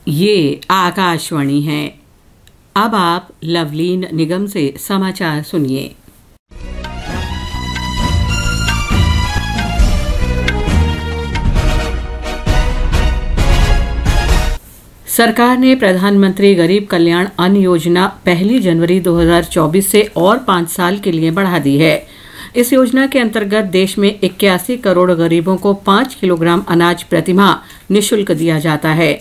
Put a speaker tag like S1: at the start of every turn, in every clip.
S1: ये आकाशवाणी है। अब आप लवलीन निगम से समाचार सुनिए। सरकार ने प्रधानमंत्री गरीब कल्याण अन्न योजना 1 जनवरी 2024 से और 5 साल के लिए बढ़ा दी है। इस योजना के अंतर्गत देश में 81 करोड़ गरीबों को 5 किलोग्राम अनाज प्रतिमाह निःशुल्क दिया जाता है।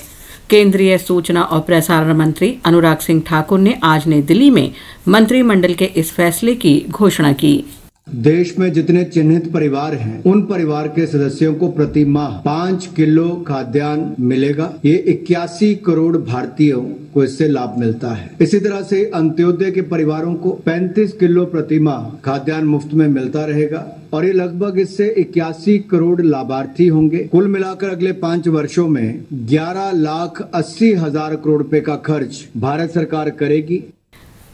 S1: केंद्रीय सूचना और प्रसारण मंत्री अनुराग सिंह ठाकुर ने आज नई दिल्ली में मंत्रिमंडल के इस फैसले की घोषणा की।
S2: देश में जितने चिन्हित परिवार हैं, उन परिवार के सदस्यों को प्रति माह 5 किलो खाद्यान्न मिलेगा। ये 81 करोड़ भारतीयों को इससे लाभ मिलता है। इसी तरह से अंत्योदय के परिवारों को 35 किलो प्रति माह खाद्यान्न मुफ्त में मिलता रहेगा और ये लगभग इससे 81 करोड़ लाभार्थी होंगे। कुल मिलाकर अगले 5 वर्षों में 11,80,000 करोड़ रुपए का खर्च भारत सरकार करेगी।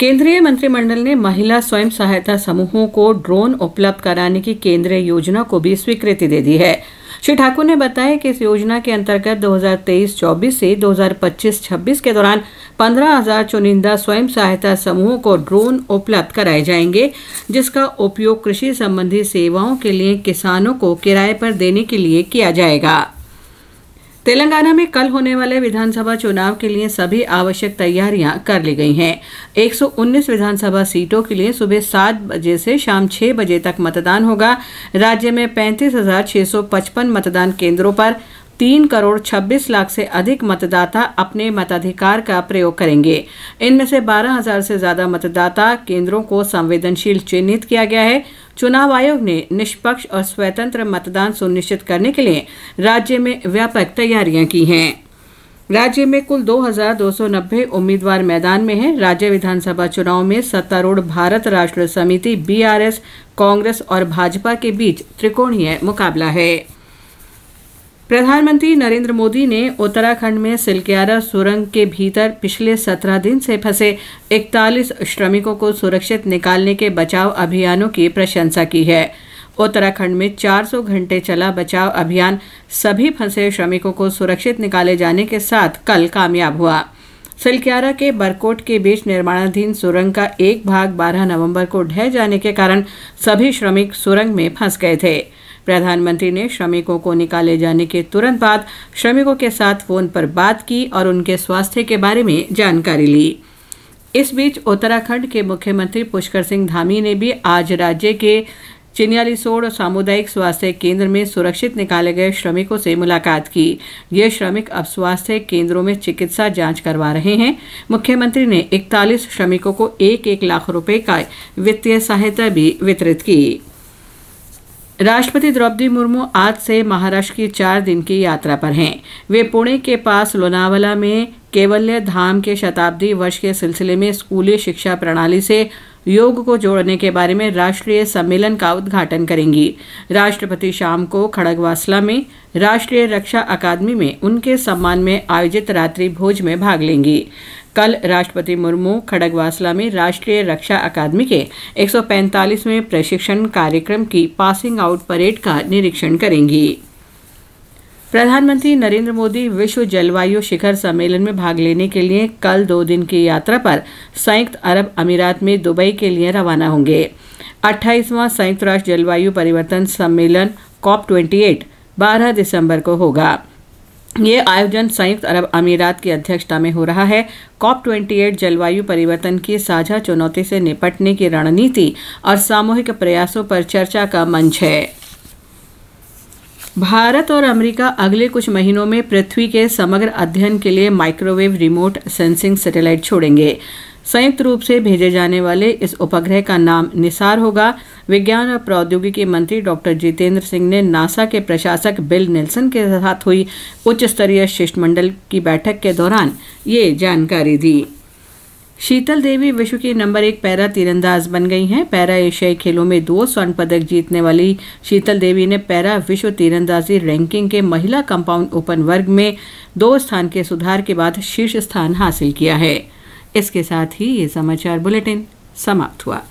S1: केंद्रीय मंत्रिमंडल ने महिला स्वयं सहायता समूहों को ड्रोन उपलब्ध कराने की केंद्रीय योजना को भी स्वीकृति दे दी है। श्री ठाकुर ने बताया कि इस योजना के अंतर्गत 2023-24 से 2025-26 के दौरान 15,000 चुनिंदा स्वयं सहायता समूहों को ड्रोन उपलब्ध कराए जाएंगे, जिसका उपयोग कृषि संबंधी सेवाओं के लिए किसानों को किराए पर देने के लिए किया जाएगा। तेलंगाना में कल होने वाले विधानसभा चुनाव के लिए सभी आवश्यक तैयारियां कर ली गई हैं। 119 विधानसभा सीटों के लिए सुबह 7 बजे से शाम 6 बजे तक मतदान होगा। राज्य में 35,655 मतदान केंद्रों पर 3 करोड़ 26 लाख से अधिक मतदाता अपने मताधिकार का प्रयोग करेंगे। इनमें से 12,000 से ज्यादा मतदाता केंद्रों को संवेदनशील चिन्हित किया गया है। चुनाव आयोग ने निष्पक्ष और स्वतंत्र मतदान सुनिश्चित करने के लिए राज्य में व्यापक तैयारियां की हैं। राज्य में कुल 2,290 उम्मीदवार मैदान में हैं। राज्य विधानसभा चुनाव में सत्तारूढ़ भारत राष्ट्र समिति BRS, कांग्रेस और भाजपा के बीच त्रिकोणीय मुकाबला है। प्रधानमंत्री नरेंद्र मोदी ने उत्तराखंड में सिलक्यारा सुरंग के भीतर पिछले 17 दिन से फंसे 41 श्रमिकों को सुरक्षित निकालने के बचाव अभियानों की प्रशंसा की है। उत्तराखंड में 400 घंटे चला बचाव अभियान सभी फंसे श्रमिकों को सुरक्षित निकाले जाने के साथ कल कामयाब हुआ। सिलक्यारा के बरकोट के बीच निर्माणाधीन सुरंग का एक भाग 12 नवंबर को ढह जाने के कारण सभी श्रमिक सुरंग में फंस गए थे। प्रधानमंत्री ने श्रमिकों को निकाले जाने के तुरंत बाद श्रमिकों के साथ फोन पर बात की और उनके स्वास्थ्य के बारे में जानकारी ली। इस बीच उत्तराखंड के मुख्यमंत्री पुष्कर सिंह धामी ने भी आज राज्य के चिन्यालीसोड़ सामुदायिक स्वास्थ्य केंद्र में सुरक्षित निकाले गए श्रमिकों से मुलाकात की। ये श्रमिक अब स्वास्थ्य केंद्रों में चिकित्सा जांच करवा रहे हैं। मुख्यमंत्री ने 41 श्रमिकों को 1-1 लाख रुपए का वित्तीय सहायता भी वितरित की। राष्ट्रपति द्रौपदी मुर्मू आज से महाराष्ट्र की 4 दिन की यात्रा पर हैं। वे पुणे के पास लोनावाला में कैवल्य धाम के शताब्दी वर्ष के सिलसिले में स्कूली शिक्षा प्रणाली से योग को जोड़ने के बारे में राष्ट्रीय सम्मेलन का उद्घाटन करेंगी। राष्ट्रपति शाम को खड़गवासला में राष्ट्रीय रक्षा अकादमी में उनके सम्मान में आयोजित रात्रि भोज में भाग लेंगी। कल राष्ट्रपति मुर्मू खड़गवासला में राष्ट्रीय रक्षा अकादमी के 145वें प्रशिक्षण कार्यक्रम की पासिंग आउट परेड का निरीक्षण करेंगी। प्रधानमंत्री नरेंद्र मोदी विश्व जलवायु शिखर सम्मेलन में भाग लेने के लिए कल 2 दिन की यात्रा पर संयुक्त अरब अमीरात में दुबई के लिए रवाना होंगे। 28वां संयुक्त राष्ट्र जलवायु परिवर्तन सम्मेलन COP28 12 दिसंबर को होगा। ये आयोजन संयुक्त अरब अमीरात की अध्यक्षता में हो रहा है। COP28 जलवायु परिवर्तन की साझा चुनौती से निपटने की रणनीति और सामूहिक प्रयासों पर चर्चा का मंच है। भारत और अमेरिका अगले कुछ महीनों में पृथ्वी के समग्र अध्ययन के लिए माइक्रोवेव रिमोट सेंसिंग सैटेलाइट छोड़ेंगे। संयुक्त रूप से भेजे जाने वाले इस उपग्रह का नाम निसार होगा। विज्ञान और प्रौद्योगिकी मंत्री डॉक्टर जितेंद्र सिंह ने नासा के प्रशासक बिल नेल्सन के साथ हुई उच्च स्तरीय शिष्टमंडल की बैठक के दौरान ये जानकारी दी। शीतल देवी विश्व की नंबर 1 पैरा तीरंदाज बन गई हैं। पैरा एशियाई खेलों में 2 स्वर्ण पदक जीतने वाली शीतल देवी ने पैरा विश्व तीरंदाजी रैंकिंग के महिला कंपाउंड ओपन वर्ग में 2 स्थान के सुधार के बाद शीर्ष स्थान हासिल किया है। इसके साथ ही ये समाचार बुलेटिन समाप्त हुआ।